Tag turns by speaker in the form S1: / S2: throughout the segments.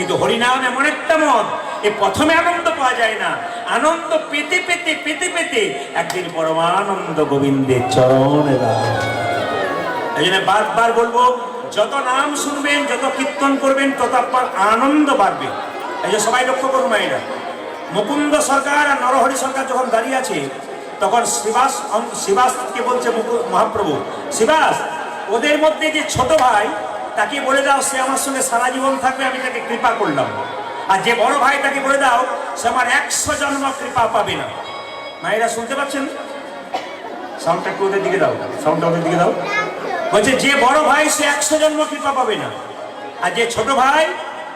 S1: কিন্তু হরিনাম এমন একটা মত, এই প্রথমে আনন্দ পাওয়া যায় না, আনন্দ পেতে পেতে পেতে পেতে একদিন পরমানন্দ গোবিন্দের চরণে দাঁড়ায়। এই জন্য বারবার বলবো, যত নাম শুনবেন, যত কীর্তন করবেন, তত আপনার আনন্দ বাড়বে। এই যে সবাই লক্ষ্য করুন মায়েরা, মুকুন্দ সরকার আর নরহরি সরকার যখন দাঁড়িয়ে আছে, তখন শিবাসকে বলছে মহাপ্রভু, শিবাস, ওদের মধ্যে যে ছোট ভাই, তাকে বলে দাও সে আমার সঙ্গে সারা জীবন থাকবে, আমি তাকে কৃপা করলাম। আর যে বড় ভাই, তাকে বলে দাও সে আমার 100 জন্ম কৃপা পাবে না। মায়েরা শুনতে পাচ্ছেন? সাউন্ডটা একটু ওদের দিকে দাও, সাউন্ডটা ওদের দিকে দাও। বলছে যে বড় ভাই সে 100 জন্ম কৃপা পাবে না, আর যে ছোট ভাই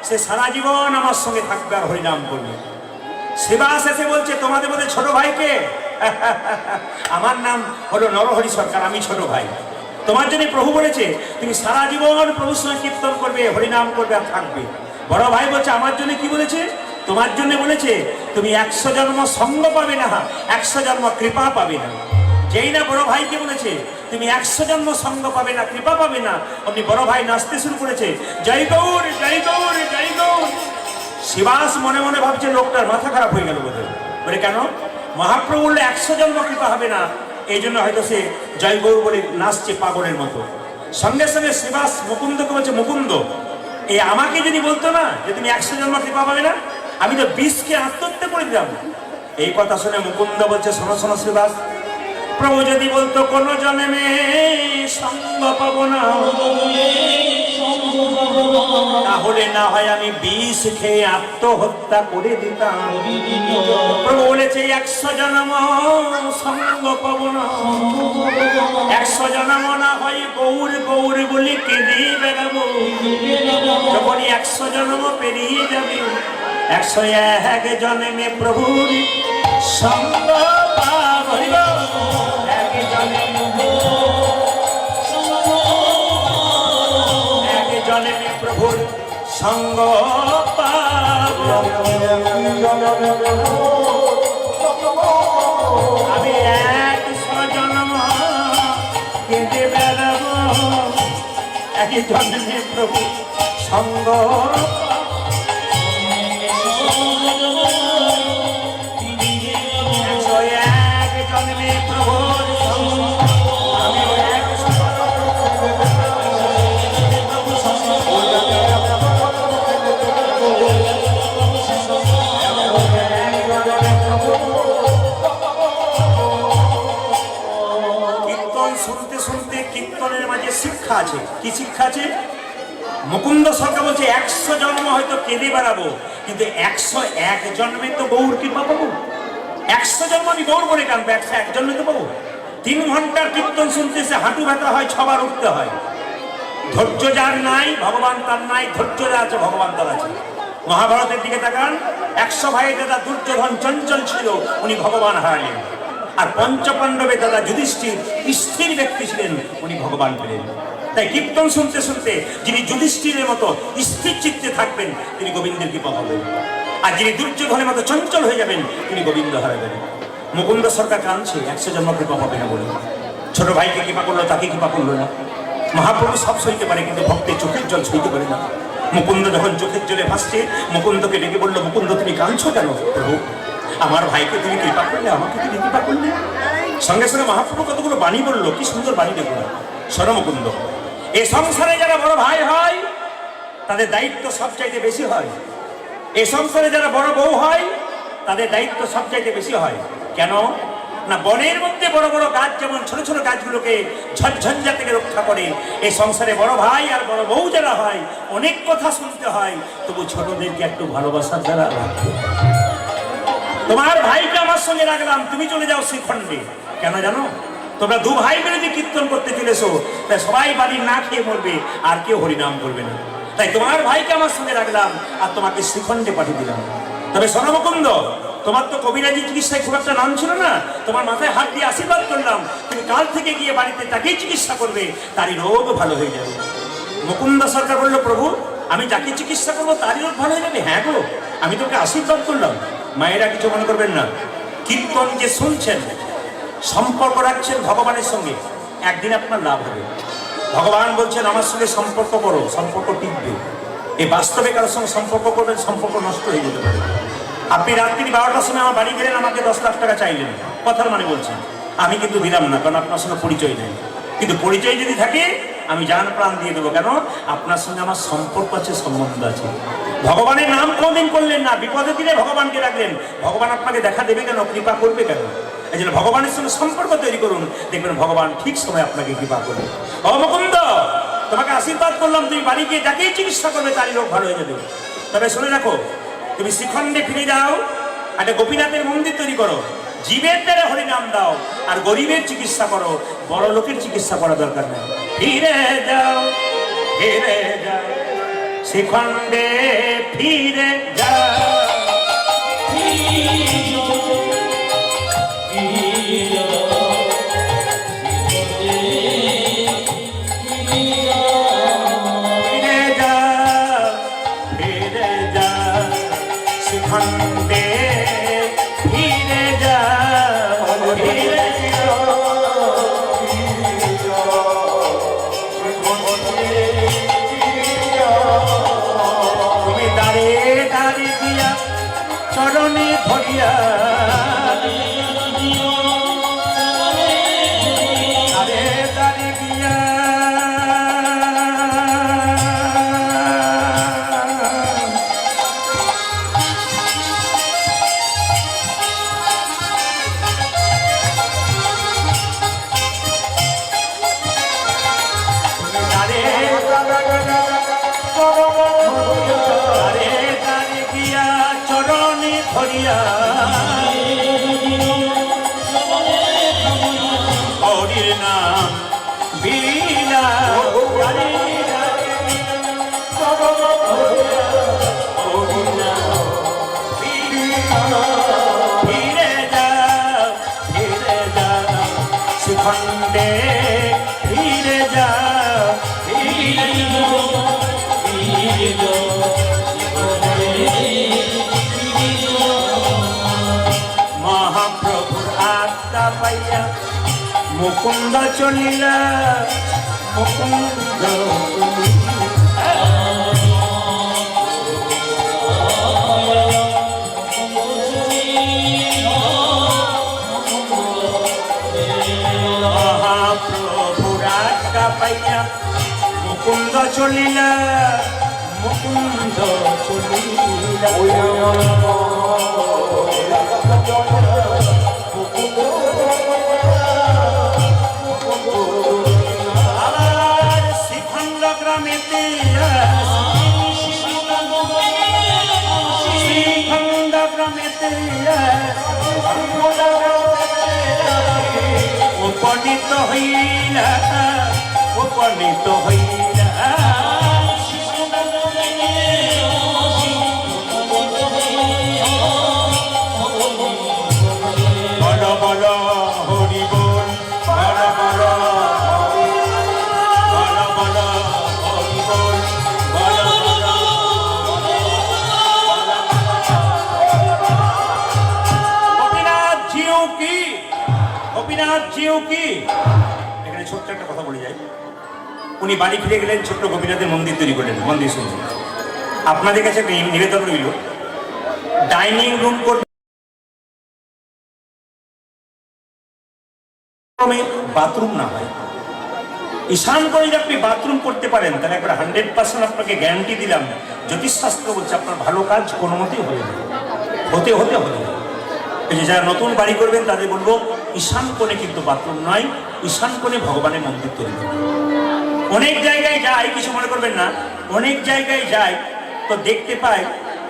S1: সে সারা জীবন আমার সঙ্গে থাকবে আর হরিনাম করবে। শিবাস এসে বলছে, তোমাদের মধ্যে ছোট ভাইকে? আমার নাম হলো নরহরি সরকার, আমি ছোট ভাই। তোমার জন্য প্রভু বলেছে তুমি সারা জীবন প্রভুর সঙ্গে কীর্তন করবে, হরিনাম করবে আর থাকবে। বড় ভাই বলছে, আমার জন্য কি বলেছে? তোমার জন্য বলেছে তুমি 100 জন্ম সঙ্গ পাবে না, 100 জন্ম কৃপা পাবে না। যেই না বড় ভাইকে বলেছে তুমি 100 জন্ম সঙ্গ পাবে না, কৃপা পাবে না, অমনি বড় ভাই নাচতে শুরু করেছে, জয় গৌর জয় গৌর জয় গৌর। শিবাস মনে মনে ভাবছে লোকটার মাথা খারাপ হয়ে গেল বোধহয়। বলে কেন? মহাপ্রভু বললে 100 জন্ম কৃপা হবে না, এই জন্য হয়তো সে জয় গৌর বলে নাচছে পাগলের মতো। সঙ্গে সঙ্গে শিবাস মুকুন্দকে বলছে, মুকুন্দ, এই আমাকে যদি বলতো না যে তুমি 100 জন্ম কৃপা পাবে না, আমি তো 20কে আত্মহত্যা করে দিলাম। এই কথা শুনে মুকুন্দ বলছে, শোনো শোনো শিবাস, প্রভু যদি বলতো কোন জন্মে সঙ্গ পাবো না, তাহলে না হয় আমি 20 খেয়ে আত্মহত্যা করে দিতাম। প্রভু বলেছে 100 জন্ম সঙ্গ পাবো না, 100 জন্ম না হয় গৌর গৌর বলে কেঁদে বেড়াবো। যখন 100 জন্ম পেরিয়ে যাবে, 101 জন্মে প্রভুর সঙ্গ পাবো। জন্মে প্রভুর সঙ্গ পাব, আমি 100 জন্ম কেঁদে বেড়াবো, এক জন্মে প্রভু সঙ্গ। শিক্ষা আছে, কি শিক্ষা আছে? মুকুন্দ সরকার বলছে 100 জন্ম হয়তো কেঁদে বেড়াবো, কিন্তু 101 জন্মে তো গৌর কৃপা পাবো। 100 জন্ম আমি গৌর বলে কানবো, 101 জন্মে তো পাবো। 3 ঘন্টার কীর্তন শুনতে সে হাঁটু ব্যথা হয়, 6 বার উঠতে হয়। ধৈর্য যার নাই ভগবান তার নাই, ধৈর্য যা আছে ভগবান তার আছে। মহাভারতের দিকে তাকান, 100 ভাইয়ের দাদা দুর্যোধন চঞ্চল ছিল, উনি ভগবান হারালেন। আর পঞ্চপাণ্ডবের দাদা যুধিষ্ঠির স্থির ব্যক্তি ছিলেন, উনি ভগবান পেলেন। তাই কীর্তন শুনতে শুনতে যিনি যুধিষ্ঠিরের মতো স্থির চিত্তে থাকবেন, তিনি গোবিন্দের কৃপা পাবেন। আর যিনি দুর্যোধনের মতো চঞ্চল হয়ে যাবেন, তিনি গোবিন্দ হারাবেন। মুকুন্দ সরকার কাঁদছে 100 জন্ম কৃপা পাবে না বলে। ছোট ভাইকে কৃপা করলো, তাকে কৃপা করলো না। মহাপ্রভু সব সইতে পারে, কিন্তু ভক্তের চোখের জল সইতে পারে না। মুকুন্দ যখন চোখের জলে ভাসছে, মুকুন্দকে ডেকে বললো, মুকুন্দ তুমি কাঁদছো কেন? প্রভু, আমার ভাইকে তুমি কৃপা করলে, আমাকে তুমি কৃপা করলে। সঙ্গে সঙ্গে মহাপ্রভু কতগুলো বাণী বললো, কি সুন্দর বাণী দেখুন। শোনো মুকুন্দ, এই সংসারে যারা বড় ভাই হয় তাদের দায়িত্ব সবচাইতে বেশি হয়। এই সংসারে যারা বড় বউ হয় তাদের দায়িত্ব সবচাইতে বেশি হয়। কেন না, বনের মধ্যে বড় বড় গাছ যেমন ছোট ছোট গাছগুলোকে ঝঞ্ঝা থেকে রক্ষা করে, এই সংসারে বড় ভাই আর বড় বউ যারা হয় অনেক কথা শুনতে হয়, তবু ছোটদেরকে একটু ভালোবাসার দ্বারা রাখবে। তোমার ভাইকে আমার সঙ্গে রাখলাম, তুমি চলে যাও শ্রীখণ্ডে। কেন জানো? তোমরা 2 ভাই মিলে যে কীর্তন করতে চলেছো, তাই সবাই বাড়ি না খেয়ে মরবে, আর কেউ হরিনাম করবে না। তাই তোমার ভাইকে আমার সঙ্গে রাখলাম আর তোমাকে শ্রীখণ্ডে পাঠিয়ে দিলাম। তবে শোনো মুকুন্দ, তোমার তো কবিরাজি চিকিৎসায় খুব একটা নাম ছিল না, তোমার মাথায় হাত দিয়ে আশীর্বাদ করলাম, তুমি কাল থেকে গিয়ে বাড়িতে তাকেই চিকিৎসা করবে, তারই রোগ ভালো হয়ে যাবে। মুকুন্দ সরকার বলল, প্রভু, আমি যাকে চিকিৎসা করবো তারই রোগ ভালো হয়ে যাবে? হ্যাঁ গো, আমি তোকে আশীর্বাদ করলাম। মায়েরা কিছু মনে করবেন না, কীর্তন যে শুনছেন, সম্পর্ক রাখছেন ভগবানের সঙ্গে, একদিন আপনার লাভ হবে। ভগবান বলছেন আমার সঙ্গে সম্পর্ক করো, সম্পর্ক টিকবে। এই বাস্তবে কারোর সঙ্গে সম্পর্ক করবেন, সম্পর্ক নষ্ট হয়ে যেতে পারে। আপনি রাত্রি 12টার সময় আমার বাড়ি গেলেন, আমাকে 10 লাখ টাকা চাইলেন, কথার মানে বলছেন, আমি কিন্তু দিলাম না, কারণ আপনার সঙ্গে পরিচয় নেই। কিন্তু পরিচয় যদি থাকে আমি জান প্রাণ দিয়ে দেবো, কেন আপনার সঙ্গে আমার সম্পর্ক আছে, সম্বন্ধ আছে। ভগবানের নাম কোনদিন করলেন না, বিপদে দিলে ভগবানকে রাখলেন, ভগবান আপনাকে দেখা দেবে কেন, কৃপা করবে কেন? এই জন্য ভগবানের সঙ্গে সম্পর্ক তৈরি করুন, দেখবেন ভগবান ঠিক সময় আপনাকে কৃপা করবে। ও মুকুন্দ, তোমাকে আশীর্বাদ করলাম, তুমি বাড়ি গিয়ে যাকেই চিকিৎসা করবে তারই রোগ ভালো হয়ে যাবে। তবে শুনে রাখো, তুমি শ্রীখণ্ডে ফিরে যাও, একটা গোপীনাথের মন্দির তৈরি করো, জীবের দ্বারা হরিনাম দাও, আর গরিবের চিকিৎসা করো, বড় লোকের চিকিৎসা করা দরকার নেই। ফিরে যাও, ফিরে যাও, শ্রীখণ্ডে ফিরে যাও। শ্রীখণ্ডে ফিরে যাও, ফিরে যাও, তুমি দাঁড়ে দাঁড়িয়ে দিয়া চরণে ধরিয়া, দাঁড়ে দাঁড়িয়ে দিয়া হরির নাম বিনা ফিরে যাও, ফিরে যাও, শ্রীখণ্ডে ফিরে যাও, ফিরে যাও, ফিরে যাও। মহাপ্রভুর আজ্ঞা পাইয়া মুকুন্দ চলিলা, মুকুন্দ মহাপ্রভুর আজ্ঞা পাইয়া মুকুন্দ চলিলা, মুকুন্দ চলিলা। আবার শ্রীখণ্ড গ্রামেতে, শ্রীখণ্ড গ্রামেতে উপনীত হইলা, উপনীত হইলা। বড় বড় হরি বল, বড় বড়, বড় বড় হরি বল, বড় বড়। গোপীনাথ জিউ কি, গোপীনাথ জিউ কি। এখানে ছোট্ট একটা কথা বলে যাই, উনি বাড়ি ফিরে গেলেন, ছোট্ট গোপীনাথের মন্দির তৈরি করলেন। মন্দির শুনছেন, আপনাদের কাছে নিবেদন রইল, ডাইনিং রুম করবে বাথরুম না হয়, ঈশান করে যদি আপনি বাথরুম করতে পারেন, তাহলে একবার 100% আপনাকে গ্যারান্টি দিলাম, জ্যোতিষশাস্ত্র বলছে আপনার ভালো কাজ কোনো মতেই হবে না, হতে হতে হবে। এই যে যারা নতুন বাড়ি করবেন তাদের বলবো, ঈশান কোণে কিন্তু বাথরুম নয়, ঈশান কোণে ভগবানের মন্দির তৈরি করবেন। অনেক জায়গায় যাই, কিছু মনে করবেন না, অনেক জায়গায় যাই তো দেখতে পাই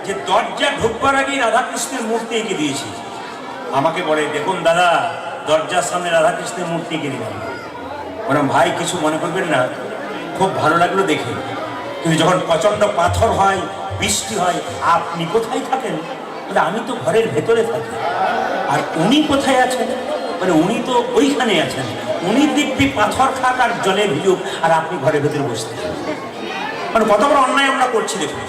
S1: যে দরজা ঢুকবার আগেই রাধাকৃষ্ণের মূর্তি এঁকে দিয়েছি। আমাকে বলে, দেখুন দাদা, দরজার সামনে রাধাকৃষ্ণের মূর্তি এঁকে দিলাম। বললাম, ভাই কিছু মনে করবেন না, খুব ভালো লাগলো দেখে, কিন্তু যখন প্রচণ্ড পাথর হয়, বৃষ্টি হয়, আপনি কোথায় থাকেন? বলে, আমি তো ঘরের ভেতরে থাকি। আর উনি কোথায় আছেন? বলে, উনি তো ওইখানে আছেন। উনি দিব্যি পাথর খাক আর জলে ভিজুক, আর আপনি ঘরের ভেতরে বসতে। মানে কত বড় অন্যায় আমরা করছি দেখুন।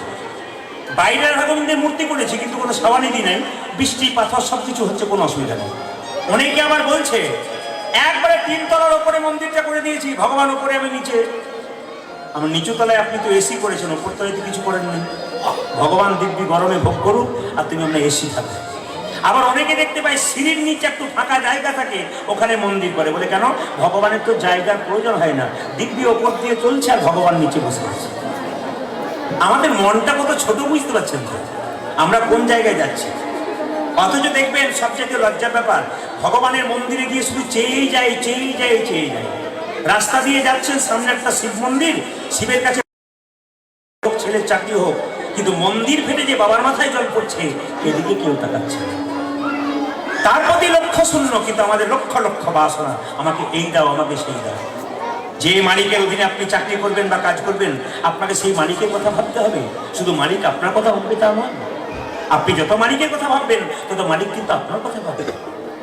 S1: বাইরে রাধাগোবিন্দের মূর্তি করেছি, কিন্তু কোনো সাবানিধি নেই, বৃষ্টি পাথর সব কিছু হচ্ছে, কোনো অসুবিধা নেই। অনেকে আবার বলছে, একবারে 3 তলার ওপরে মন্দিরটা করে দিয়েছি, ভগবান ওপরে, আমি নিচে। আমার নিচু তলায় আপনি তো এসি করেছেন, ওপর তলায় তো কিছু করেননি। ভগবান দিব্যি গরমে ভোগ করুক আর তুমি আমরা এসি থাকবে। আবার অনেকে দেখতে পাই সিঁড়ির নিচে একটু ফাঁকা জায়গা থাকে, ওখানে মন্দির করে। বলে কেন? ভগবানের তো জায়গার প্রয়োজন হয় না, দিব্যি ওপর দিয়ে চলছে আর ভগবান নিচে বসে আছে। আমাদের মনটা কত ছোট বুঝতে পারছেন তো, আমরা কোন জায়গায় যাচ্ছি। অথচ দেখবেন সবচেয়ে লজ্জার ব্যাপার, ভগবানের মন্দিরে গিয়ে শুধু চেয়েই যায়, চেয়েই যায়, চেয়েই যায়। রাস্তা দিয়ে যাচ্ছেন, সামনে একটা শিব মন্দির, শিবের কাছে ছেলের চাকরি হোক, কিন্তু মন্দির ফেটে যে বাবার মাথায় জল পড়ছে এদিকে কেউ তাকাচ্ছে না। তার প্রতি লক্ষ্য শূন্য, কিন্তু আমাদের লক্ষ লক্ষ বাসনা, আমাকে এই দাও, আমাকে সেই দাও। যে মালিকের অধীনে আপনি চাকরি করবেন বা কাজ করবেন, আপনাকে সেই মালিকের কথা ভাবতে হবে। শুধু মালিক আপনার কথা ভাববে তা নয়। আপনি যত মালিকের কথা ভাববেন তত মালিক কিন্তু আপনার কথা ভাববে।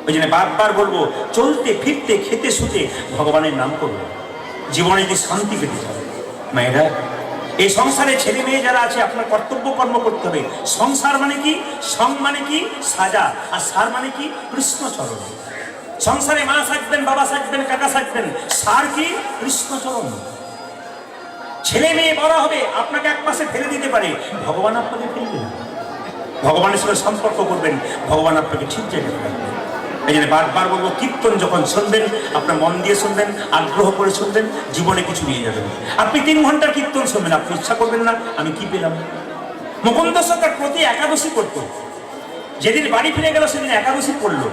S1: ওই জন্য বারবার বলবো, চলতে ফিরতে খেতে শুতে ভগবানের নাম করবো, জীবনে যদি শান্তি পেতে চান। মায়েরা, এই সংসারে ছেলে মেয়ে যারা আছে, আপনার কর্তব্য কর্ম করতে হবে। সংসার মানে কি? সং মানে কি? সাজা। আর সার মানে কি? কৃষ্ণচরণ। সংসারে মা সাজবেন, বাবা সাজবেন, কাকা সাজবেন, সার কি? কৃষ্ণচরণ। ছেলে মেয়ে বড় হবে, আপনাকে এক পাশে ফেলে দিতে পারে, ভগবান আপনাকে ফেলবে না। ভগবানের সঙ্গে সম্পর্ক করবেন, ভগবান আপনাকে ঠিক জায়গায় রাখবেন। এই জন্য বারবার বলবো, কীর্তন যখন শুনবেন আপনার মন দিয়ে শুনবেন, আগ্রহ করে শুনবেন, জীবনে কিছু নিয়ে যাবেন। আপনি 3 ঘন্টার কীর্তন শুনবেন, আপনি ইচ্ছা করবেন না আমি কি পেলাম। মুকুন্দ সরকার প্রতি একাদশী করতো, যেদিন বাড়ি ফিরে গেল সেদিন একাদশী পড়লো।